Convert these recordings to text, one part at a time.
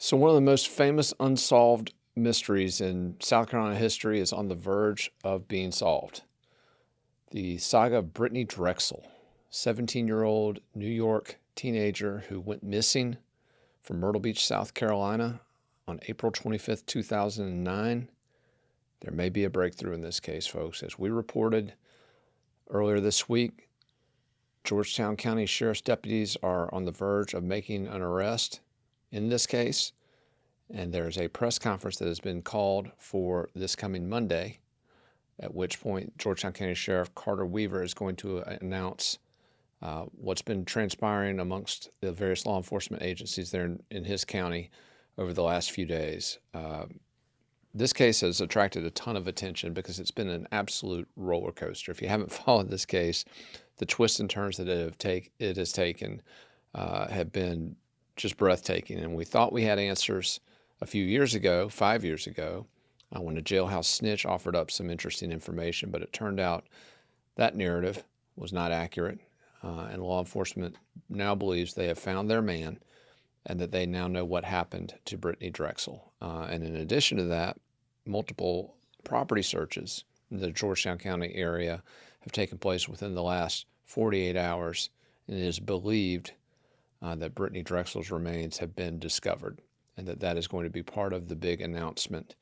So one of the most famous unsolved mysteries in South Carolina history is on the verge of being solved. The saga of Brittanee Drexel, 17-year-old New York teenager who went missing from Myrtle Beach, South Carolina on April 25th, 2009. There may be a breakthrough in this case, folks. As we reported earlier this week, Georgetown County Sheriff's deputies are on the verge of making an arrest in this case. And there's a press conference that has been called for this coming Monday, at which point Georgetown County Sheriff Carter Weaver is going to announce what's been transpiring amongst the various law enforcement agencies there in his county over the last few days. This case has attracted a ton of attention because it's been an absolute roller coaster. If you haven't followed this case, the twists and turns that it has taken have been just breathtaking. And we thought we had answers a few years ago, 5 years ago, when a jailhouse snitch offered up some interesting information, but it turned out that narrative was not accurate, and law enforcement now believes they have found their man and that they now know what happened to Brittanee Drexel. And in addition to that, multiple property searches in the Georgetown County area have taken place within the last 48 hours, and it is believed that Brittanee Drexel's remains have been discovered, and that is going to be part of the big announcement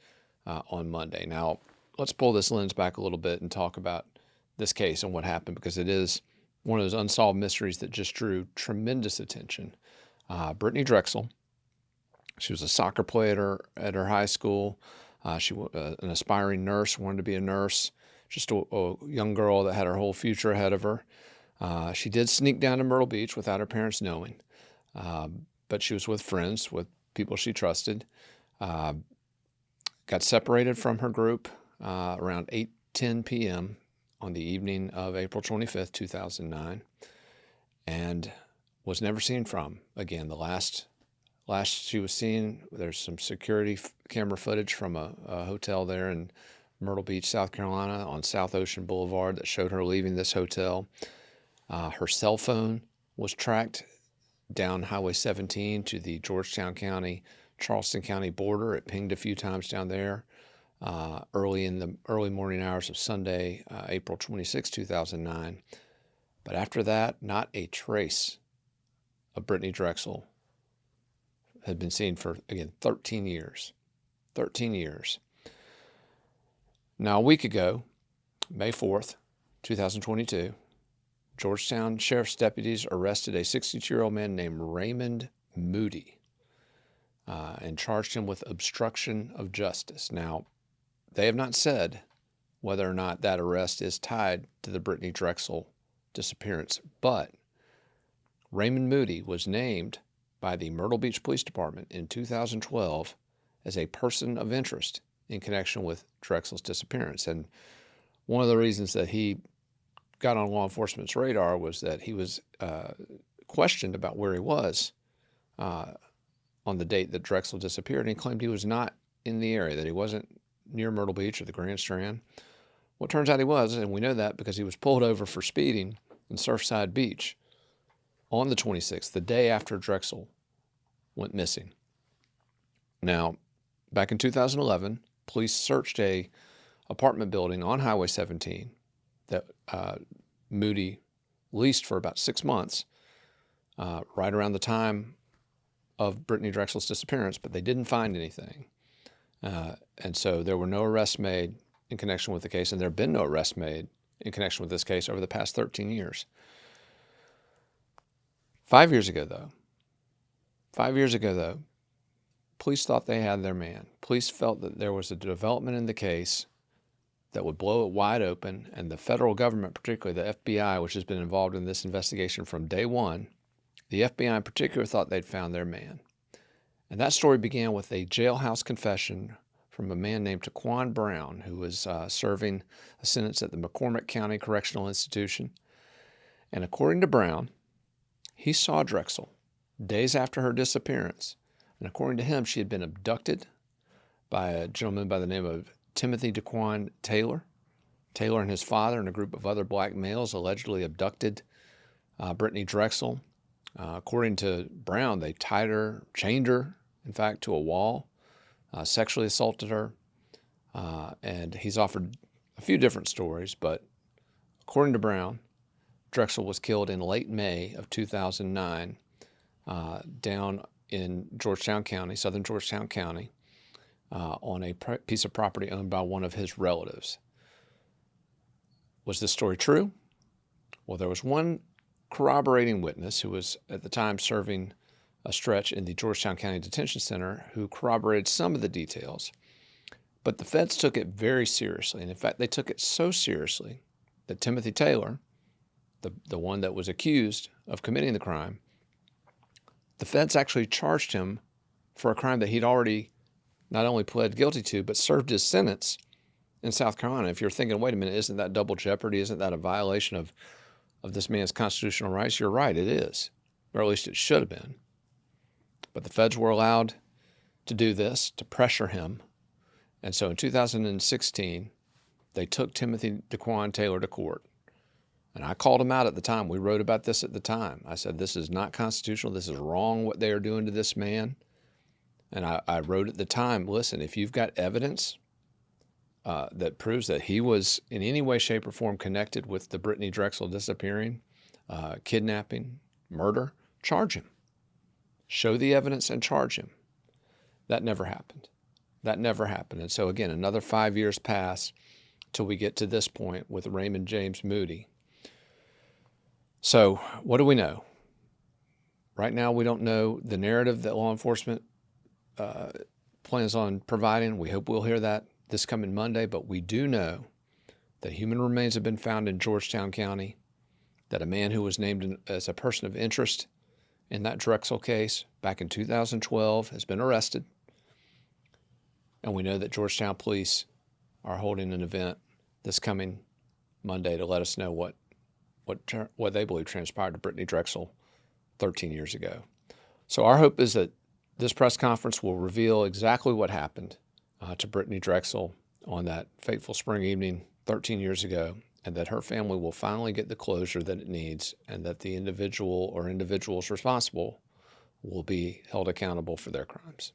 on Monday. Now, let's pull this lens back a little bit and talk about this case and what happened, because it is one of those unsolved mysteries that just drew tremendous attention. Brittanee Drexel, she was a soccer player at her high school. She was an aspiring nurse, wanted to be a nurse, just a young girl that had her whole future ahead of her. She did sneak down to Myrtle Beach without her parents knowing, but she was with friends, with people she trusted. Got separated from her group around 8:10 p.m. on the evening of April 25th, 2009, and was never seen from again. The last she was seen, there's some security camera footage from a hotel there in Myrtle Beach, South Carolina on South Ocean Boulevard that showed her leaving this hotel. Her cell phone was tracked down Highway 17 to the Georgetown County, Charleston County border. It pinged a few times down there early in the early morning hours of Sunday, April 26, 2009. But after that, not a trace of Brittanee Drexel had been seen for, again, 13 years. 13 years. Now, a week ago, May 4th, 2022, Georgetown Sheriff's deputies arrested a 62-year-old man named Raymond Moody and charged him with obstruction of justice. Now, they have not said whether or not that arrest is tied to the Brittanee Drexel disappearance, but Raymond Moody was named by the Myrtle Beach Police Department in 2012 as a person of interest in connection with Drexel's disappearance. And one of the reasons that he got on law enforcement's radar was that he was questioned about where he was on the date that Drexel disappeared, and he claimed he was not in the area, that he wasn't near Myrtle Beach or the Grand Strand. Well, it turns out he was, and we know that because he was pulled over for speeding in Surfside Beach on the 26th, the day after Drexel went missing. Now, back in 2011, police searched a apartment building on Highway 17 that Moody leased for about 6 months, right around the time of Brittanee Drexel's disappearance, but they didn't find anything. And so there were no arrests made in connection with the case, and there have been no arrests made in connection with this case over the past 13 years. 5 years ago, though, police thought they had their man. Police felt that there was a development in the case that would blow it wide open, and the federal government, particularly the FBI, which has been involved in this investigation from day one, the FBI in particular thought they'd found their man. And that story began with a jailhouse confession from a man named Taquan Brown, who was serving a sentence at the McCormick County Correctional Institution. And according to Brown, he saw Drexel days after her disappearance. And according to him, she had been abducted by a gentleman by the name of Timothy Daquan Taylor. Taylor and his father and a group of other black males allegedly abducted Brittanee Drexel. According to Brown, they tied her, chained her in fact, to a wall, sexually assaulted her, and he's offered a few different stories, but according to Brown, Drexel was killed in late May of 2009 down in Georgetown County, southern Georgetown County, on a piece of property owned by one of his relatives. Was this story true? Well, there was one corroborating witness who was at the time serving a stretch in the Georgetown County Detention Center who corroborated some of the details. But the feds took it very seriously. And in fact, they took it so seriously that Timothy Taylor, the one that was accused of committing the crime, the feds actually charged him for a crime that he'd already not only pled guilty to, but served his sentence in South Carolina. If you're thinking, wait a minute, isn't that double jeopardy? Isn't that a violation of this man's constitutional rights? You're right, it is. Or at least it should have been. But the feds were allowed to do this, to pressure him. And so in 2016, they took Timothy DeQuan Taylor to court. And I called him out at the time. We wrote about this at the time. I said, this is not constitutional. This is wrong what they are doing to this man. And I wrote at the time, listen, if you've got evidence that proves that he was in any way, shape, or form connected with the Brittanee Drexel disappearing, kidnapping, murder, charge him. Show the evidence and charge him. That never happened. That never happened. And so again, another 5 years pass till we get to this point with Raymond James Moody. So what do we know? Right now, we don't know the narrative that law enforcement plans on providing. We hope we'll hear that this coming Monday, but we do know that human remains have been found in Georgetown County, that a man who was named as a person of interest in that Drexel case back in 2012 has been arrested. And we know that Georgetown police are holding an event this coming Monday to let us know what they believe transpired to Brittanee Drexel 13 years ago. So our hope is that this press conference will reveal exactly what happened to Brittanee Drexel on that fateful spring evening 13 years ago, and that her family will finally get the closure that it needs, and that the individual or individuals responsible will be held accountable for their crimes.